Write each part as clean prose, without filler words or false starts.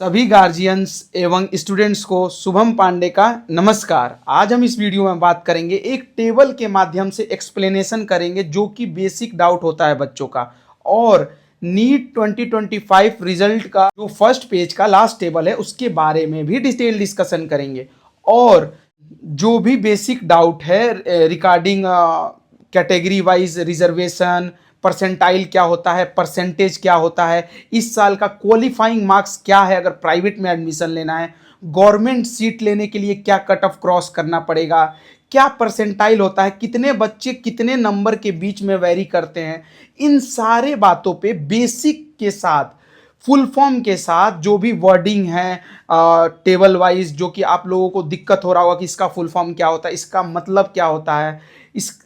सभी गार्जियंस एवं स्टूडेंट्स को शुभम पांडे का नमस्कार। आज हम इस वीडियो में बात करेंगे, एक टेबल के माध्यम से एक्सप्लेनेशन करेंगे जो कि बेसिक डाउट होता है बच्चों का। और नीट 2025 रिजल्ट का जो फर्स्ट पेज का लास्ट टेबल है उसके बारे में भी डिटेल डिस्कशन करेंगे। और जो भी बेसिक डाउट है regarding category wise reservation, percentile क्या होता है, परसेंटेज क्या होता है, इस साल का क्वालिफाइंग मार्क्स क्या है अगर प्राइवेट में एडमिशन लेना है, गवर्नमेंट सीट लेने के लिए क्या कट ऑफ क्रॉस करना पड़ेगा, क्या परसेंटाइल होता है, कितने बच्चे कितने नंबर के बीच में वेरी करते हैं, इन सारे बातों पे बेसिक के साथ फुल फॉर्म के साथ जो भी वर्डिंग है टेबल वाइज, जो कि आप लोगों को दिक्कत हो रहा होगा कि इसका फुल फॉर्म क्या होता है, इसका मतलब क्या होता है,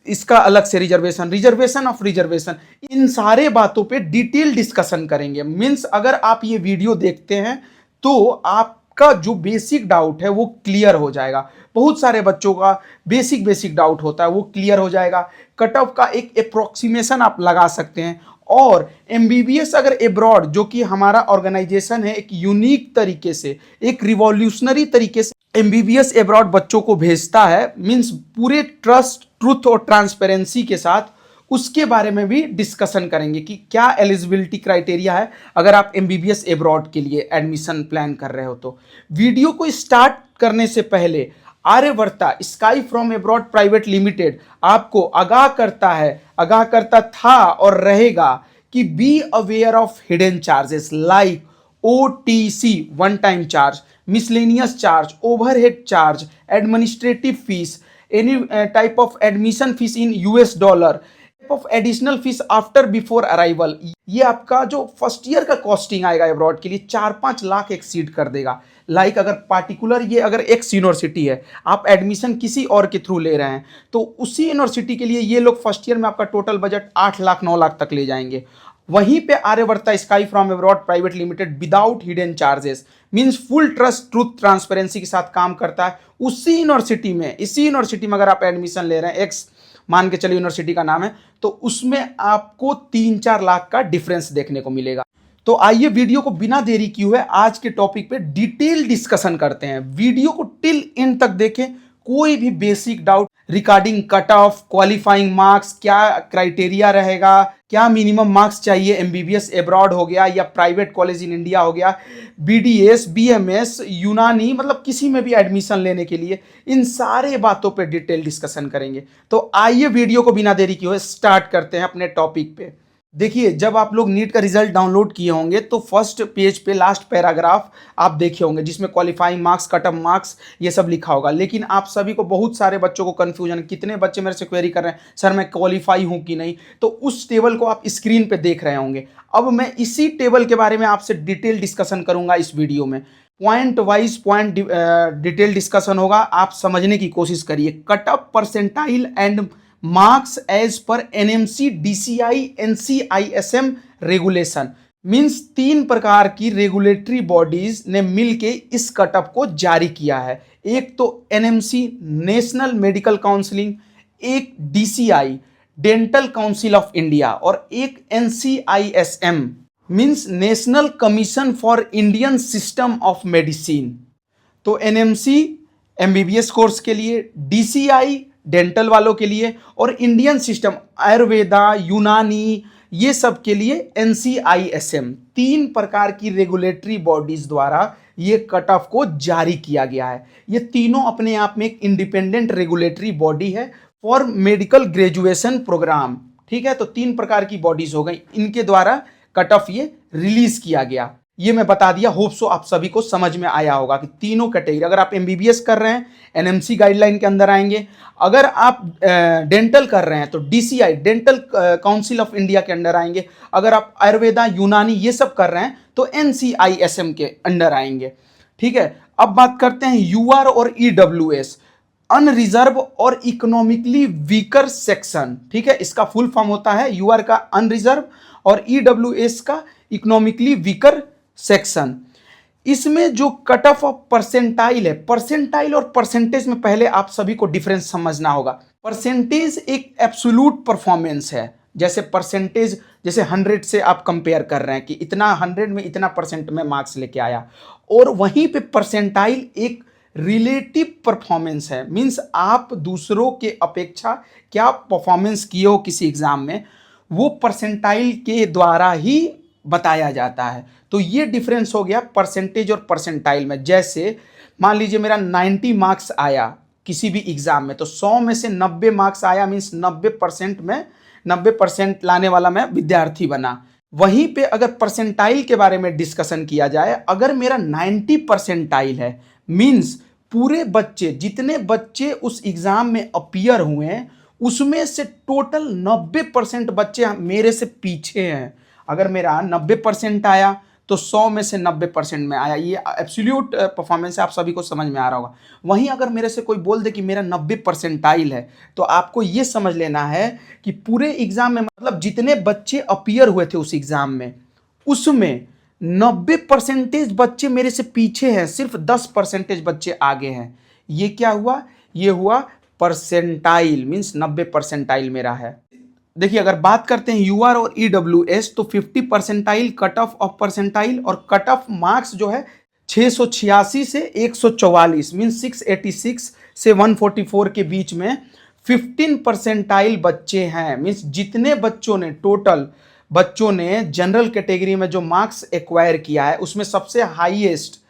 इसका अलग से रिजर्वेशन ऑफ रिजर्वेशन, इन सारे बातों पे डिटेल डिस्कशन करेंगे। मीन्स अगर आप ये वीडियो देखते हैं तो आपका जो बेसिक डाउट है वो क्लियर हो जाएगा। बहुत सारे बच्चों का बेसिक डाउट होता है वो क्लियर हो जाएगा। कट ऑफ का एक अप्रोक्सीमेशन आप लगा सकते हैं। और एमबीबीएस अगर एब्रॉड, जो कि हमारा ऑर्गेनाइजेशन है, एक यूनिक तरीके से, एक रिवॉल्यूशनरी तरीके से एमबीबीएस एब्रॉड बच्चों को भेजता है, मीन्स पूरे ट्रस्ट, ट्रुथ और ट्रांसपेरेंसी के साथ, उसके बारे में भी डिस्कशन करेंगे कि क्या एलिजिबिलिटी क्राइटेरिया है अगर आप एमबीबीएस एब्रॉड के लिए एडमिशन प्लान कर रहे हो। तो वीडियो को स्टार्ट करने से पहले Aryavarta sky from abroad private limited आपको आगाह करता था और रहेगा कि be aware of hidden charges like OTC one time charge, miscellaneous charge, overhead charge, administrative fees, any type of admission fees in US dollar, type of additional fees after before arrival। ये आपका जो first year का costing आएगा abroad के लिए 4-5 lakh exceed कर देगा। Like अगर पार्टिकुलर ये अगर एक्स यूनिवर्सिटी है, आप एडमिशन किसी और के थ्रू ले रहे हैं, तो उसी यूनिवर्सिटी के लिए ये लोग फर्स्ट ईयर में आपका टोटल बजट 8 लाख 9 लाख तक ले जाएंगे। वहीं पे Aryavarta sky from abroad private limited without hidden charges, means full trust truth transparency के साथ काम करता है। इसी यूनिवर्सिटी में अगर आप एडमिशन ले रहे हैं, एक्स मान के चलिए यूनिवर्सिटी का नाम है, तो उसमें आपको 3-4 लाख का डिफरेंस देखने को मिलेगा। तो आइए वीडियो को बिना देरी किए हुए आज के टॉपिक पे डिटेल डिस्कशन करते हैं। वीडियो को टिल एंड तक देखें। कोई भी basic doubt regarding cut off, qualifying marks, क्या क्राइटेरिया रहेगा, क्या मिनिमम मार्क्स चाहिए, एमबीबीएस एब्रॉड हो गया या प्राइवेट कॉलेज इन इंडिया हो गया, बीडीएस, बीएमएस, यूनानी, मतलब किसी में भी एडमिशन लेने के लिए, इन सारे बातों पे डिटेल डिस्कशन करेंगे। तो आइए वीडियो को बिना देरी किए हुए स्टार्ट करते हैं अपने टॉपिक पे। देखिए, जब आप लोग नीट का रिजल्ट डाउनलोड किए होंगे तो फर्स्ट पेज पे लास्ट पैराग्राफ आप देखे होंगे जिसमें qualifying marks, cut off marks, ये सब लिखा होगा। लेकिन आप सभी को, बहुत सारे बच्चों को कंफ्यूजन, कितने बच्चे मेरे से क्वेरी कर रहे हैं सर मैं क्वालिफाई हूं कि नहीं, तो उस टेबल को आप स्क्रीन पे देख रहे होंगे। अब मैं इसी टेबल के बारे में आपसे डिटेल डिस्कशन करूंगा इस वीडियो में। Point wise point detail discussion होगा, आप समझने की कोशिश करिए। Cut off, percentile and marks as per NMC, DCI, NCISM regulation, means 3 प्रकार की रेगुलेटरी बॉडीज ने मिलके इस कटअप को जारी किया है। एक तो एनएमसी, नेशनल मेडिकल काउंसिलिंग, एक DCI, dental council of India, और एक NCISM, means national commission for Indian system of medicine. तो एनएमसी एमबीबीएस कोर्स के लिए, डीसीआई डेंटल वालों के लिए, और इंडियन सिस्टम आयुर्वेदा, यूनानी, ये सब के लिए एनसीआईएसएम। 3 प्रकार की रेगुलेटरी बॉडीज द्वारा ये कट ऑफ को जारी किया गया है। ये तीनों अपने आप में एक इंडिपेंडेंट रेगुलेटरी बॉडी है फॉर मेडिकल ग्रेजुएशन प्रोग्राम। ठीक है, तो 3 प्रकार की बॉडीज हो गई, इनके द्वारा कट ऑफ ये रिलीज किया गया। ये मैं बता दिया, होप सो आप सभी को समझ में आया होगा कि तीनों कैटेगरी, अगर आप एमबीबीएस कर रहे हैं एनएमसी गाइडलाइन के अंदर आएंगे, अगर आप डेंटल कर रहे हैं तो DCI, dental council of India के अंडर आएंगे, अगर आप आयुर्वेदा, यूनानी ये सब कर रहे हैं तो एनसीआईएसएम के अंडर आएंगे। ठीक है, अब बात करते हैं यूआर और ईडब्ल्यूएस, अनरिजर्व और इकोनॉमिकली वीकर सेक्शन। ठीक है, इसका फुल फॉर्म होता है यूआर का अनरिजर्व और ईडब्ल्यूएस का इकोनॉमिकली वीकर सेक्शन। इसमें जो कट ऑफ परसेंटाइल है, परसेंटाइल और परसेंटेज में पहले आप सभी को डिफरेंस समझना होगा। परसेंटेज एक एब्सोल्यूट परफॉर्मेंस है, जैसे परसेंटेज, जैसे 100 से आप कंपेयर कर रहे हैं कि इतना 100 में इतना परसेंट में मार्क्स लेके आया, और वहीं पे परसेंटाइल एक रिलेटिव परफॉर्मेंस है, मीन्स आप दूसरों के अपेक्षा क्या परफॉर्मेंस किए हो किसी एग्जाम में, वो परसेंटाइल के द्वारा ही बताया जाता है। तो ये डिफरेंस हो गया परसेंटेज और परसेंटाइल में। जैसे मान लीजिए मेरा 90 मार्क्स आया किसी भी एग्जाम में, तो 100 में से 90 मार्क्स आया, मीन्स 90% में 90% लाने वाला मैं विद्यार्थी बना। वहीं पे अगर परसेंटाइल के बारे में डिस्कशन किया जाए, अगर मेरा 90 परसेंटाइल है, मीन्स पूरे बच्चे जितने बच्चे उस एग्जाम में अपीयर हुए हैं उसमें से टोटल 90% बच्चे मेरे से पीछे हैं। अगर मेरा 90% आया तो 100 में से 90% में आया, ये एब्सोल्यूट परफॉर्मेंस है, आप सभी को समझ में आ रहा होगा। वहीं अगर मेरे से कोई बोल दे कि मेरा 90 परसेंटाइल है, तो आपको ये समझ लेना है कि पूरे एग्जाम में, मतलब जितने बच्चे अपीयर हुए थे उस एग्जाम में, उसमें 90% बच्चे मेरे से पीछे हैं, सिर्फ 10% बच्चे आगे हैं। ये क्या हुआ? ये हुआ परसेंटाइल, मीन्स 90 परसेंटाइल मेरा है। देखिए अगर बात करते हैं यूआर और ईडब्ल्यूएस, तो 50 परसेंटाइल कट ऑफ परसेंटाइल, और कट ऑफ मार्क्स जो है 686 से 144, मीन्स 686 से 144 के बीच में 15 परसेंटाइल बच्चे हैं। मीन्स जितने बच्चों ने, टोटल बच्चों ने जनरल कैटेगरी में जो मार्क्स एक्वायर किया है उसमें सबसे हाईएस्ट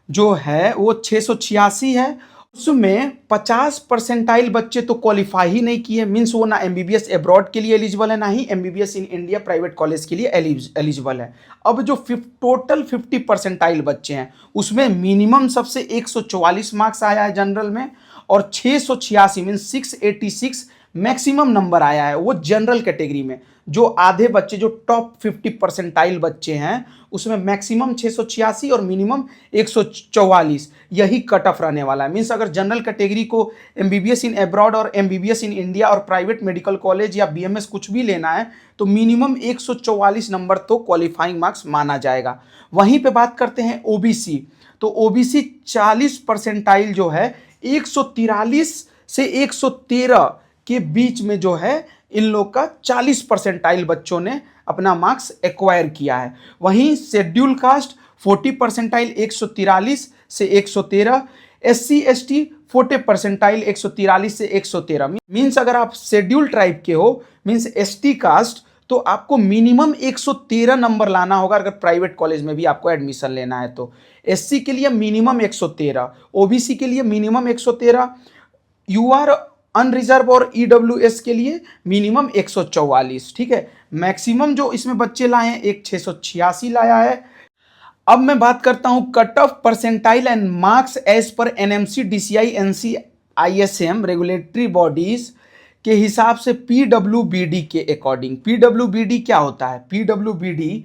जो है वो 686 है। उसमें 50 परसेंटाइल बच्चे तो क्वालिफाई ही नहीं किए, मीन्स वो ना एमबीबीएस अब्रॉड के लिए एलिजिबल है, ना ही MBBS in India private college के लिए एलिजिबल है। अब जो टोटल 50 परसेंटाइल बच्चे हैं उसमें मिनिमम सबसे 144 मार्क्स आया है जनरल में, और 686 मीन्स 686 मैक्सिमम नंबर आया है वो जनरल कैटेगरी में। जो आधे बच्चे, जो टॉप 50 परसेंटाइल बच्चे हैं उसमें मैक्सिमम 686 और मिनिमम 144, यही कट ऑफ रहने वाला है। मीन्स अगर जनरल कैटेगरी को एमबीबीएस इन अब्रॉड और एमबीबीएस इन इंडिया और प्राइवेट मेडिकल कॉलेज या बीएमएस कुछ भी लेना है तो मिनिमम 144 नंबर तो क्वालिफाइंग मार्क्स माना जाएगा। वहीं पे बात करते हैं ओबीसी, तो ओबीसी 40 परसेंटाइल जो है 143 से 113 के बीच में जो है इन लोग का 40 परसेंटाइल बच्चों ने अपना मार्क्स एक्वायर किया है। वहीं शेड्यूल कास्ट 40 परसेंटाइल 143 से 113, एससी एसटी 40 परसेंटाइल 143 से 113। मीन्स अगर आप शेड्यूल ट्राइब के हो, मीन्स एसटी कास्ट, तो आपको मिनिमम 113 नंबर लाना होगा अगर प्राइवेट कॉलेज में भी आपको एडमिशन लेना है तो। एससी के लिए मिनिमम 113, ओबीसी के लिए मिनिमम 113, यूआर अनरिजर्व और ईडब्ल्यूएस के लिए मिनिमम 144। ठीक है, मैक्सिमम जो इसमें बच्चे लाए हैं एक 686 लाया है। अब मैं बात करता हूं cut off percentile and marks as per NMC DCI NC ISM regulatory bodies के हिसाब से पीडब्ल्यूबीडी के अकॉर्डिंग। पीडब्ल्यूबीडी क्या होता है? PWBD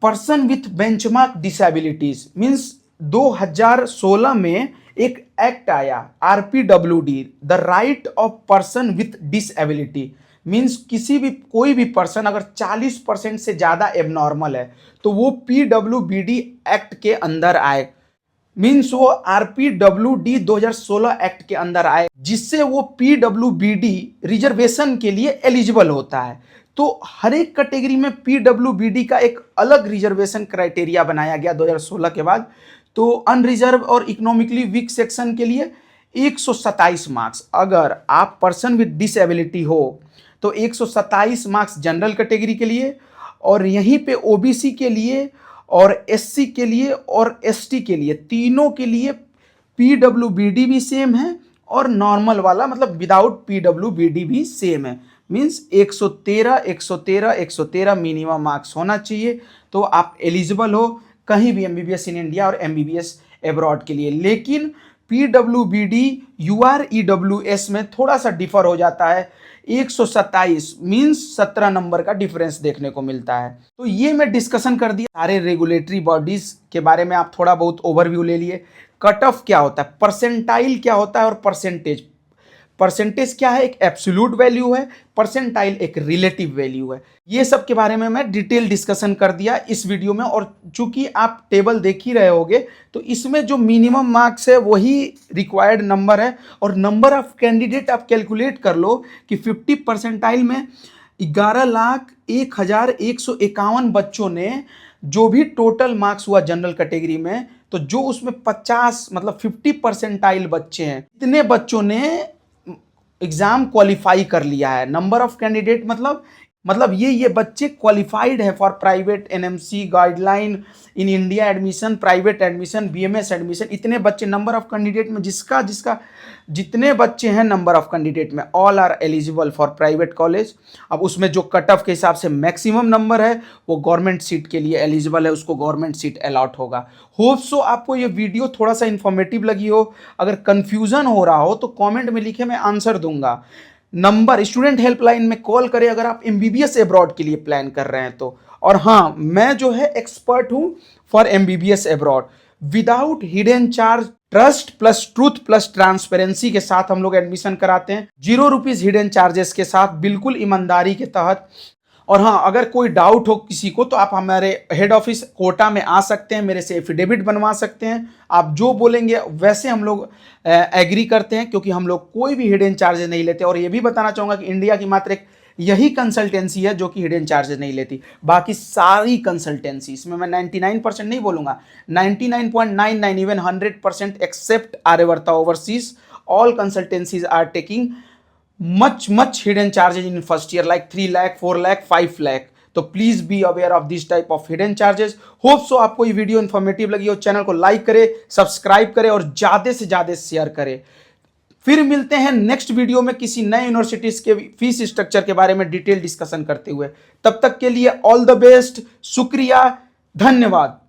person with benchmark disabilities, means 2016 में एक एक्ट आया RPWD, the right of person with disability. Means किसी भी, कोई भी पर्सन अगर 40% से ज़्यादा एबनॉर्मल है तो वो पीडब्ल्यूबीडी एक्ट के अंदर आए। मीन्स वो आरपीडब्ल्यूडी 2016 एक्ट के अंदर आए, जिससे वो पीडब्ल्यूबीडी रिजर्वेशन के लिए एलिजिबल होता है। तो हर एक कैटेगरी में पीडब्ल्यूबीडी का एक अलग रिजर्वेशन क्राइटेरिया बनाया गया 2016 के बाद। तो अनरिजर्व और इकोनॉमिकली वीक सेक्शन के लिए 127 मार्क्स, अगर आप पर्सन विद डिसेबिलिटी हो तो 127 मार्क्स जनरल कैटेगरी के लिए, और यहीं पे ओबीसी के लिए और एससी के लिए और एसटी के लिए, तीनों के लिए पीडब्ल्यूबीडी भी सेम है और नॉर्मल वाला मतलब विदाउट पीडब्ल्यूबीडी भी सेम है। मीन्स 113 113 113 मिनिमम मार्क्स होना चाहिए तो आप एलिजिबल हो कहीं भी एमबीबीएस इन इंडिया और एमबीबीएस अब्रॉड के लिए। लेकिन पीडब्ल्यूबीडी यूआर ईडब्ल्यूएस में थोड़ा सा डिफर हो जाता है, 127 मीन्स 17 नंबर का डिफरेंस देखने को मिलता है। तो ये मैं डिस्कशन कर दिया सारे रेगुलेटरी बॉडीज के बारे में, आप थोड़ा बहुत ओवरव्यू ले लिए। कट ऑफ क्या होता है, परसेंटाइल क्या होता है और परसेंटेज। परसेंटेज क्या है? एक एब्सोल्यूट वैल्यू है, परसेंटाइल एक रिलेटिव वैल्यू है। ये सब के बारे में मैं डिटेल डिस्कशन कर दिया इस वीडियो में। और चूंकि आप टेबल देख ही रहे होगे तो इसमें जो मिनिमम मार्क्स है वही रिक्वायर्ड नंबर है, और नंबर ऑफ कैंडिडेट आप कैलकुलेट कर लो कि 50 परसेंटाइल में 11,01,151 बच्चों ने जो भी टोटल मार्क्स हुआ जनरल कैटेगरी में तो जो उसमें 50 मतलब 50 परसेंटाइल बच्चे हैं, इतने बच्चों ने एग्जाम क्वालिफाई कर लिया है। नंबर ऑफ कैंडिडेट मतलब ये बच्चे क्वालिफाइड है for private NMC guideline in India admission, private admission, BMS admission. इतने बच्चे नंबर ऑफ कैंडिडेट में जिसका जितने बच्चे हैं नंबर ऑफ कैंडिडेट में, all are eligible for private college. अब उसमें जो कट ऑफ के हिसाब से मैक्सिमम नंबर है वो गवर्नमेंट सीट के लिए एलिजिबल है, उसको गवर्नमेंट सीट अलॉट होगा। होप सो आपको ये वीडियो थोड़ा सा इंफॉर्मेटिव लगी हो। अगर कंफ्यूजन हो रहा हो तो कमेंट में लिखे, मैं आंसर दूंगा। नंबर स्टूडेंट हेल्पलाइन में कॉल करें अगर आप एमबीबीएस अब्रॉड के लिए प्लान कर रहे हैं तो। और हाँ, मैं जो है एक्सपर्ट हूं for MBBS abroad without hidden charge, trust plus truth plus transparency के साथ हम लोग एडमिशन कराते हैं, 0 रुपीज हिडन चार्जेस के साथ, बिल्कुल ईमानदारी के तहत। और हाँ, अगर कोई डाउट हो किसी को तो आप हमारे हेड ऑफिस कोटा में आ सकते हैं, मेरे से एफिडेविट बनवा सकते हैं। आप जो बोलेंगे वैसे हम लोग एग्री करते हैं, क्योंकि हम लोग कोई भी हिडन चार्जेस नहीं लेते। और ये भी बताना चाहूँगा कि इंडिया की मात्र एक यही कंसल्टेंसी है जो कि हिडन चार्जेस नहीं लेती। बाकी सारी कंसल्टेंसी, इसमें मैं 99% नहीं बोलूँगा, 99.99 even 100% except Aryavarta overseas, all consultancies are taking much hidden charges in first year like 3 lakh, 4 lakh, 5 lakh. तो please be aware of this type of hidden charges. Hope so आपको ये वीडियो इन्फॉर्मेटिव लगी हो। Channel को like करें, subscribe करें और ज्यादा से ज्यादा शेयर करें। फिर मिलते हैं नेक्स्ट वीडियो में किसी नए यूनिवर्सिटीज के फीस स्ट्रक्चर के बारे में डिटेल डिस्कशन करते हुए। तब तक के लिए ऑल द बेस्ट, शुक्रिया, धन्यवाद।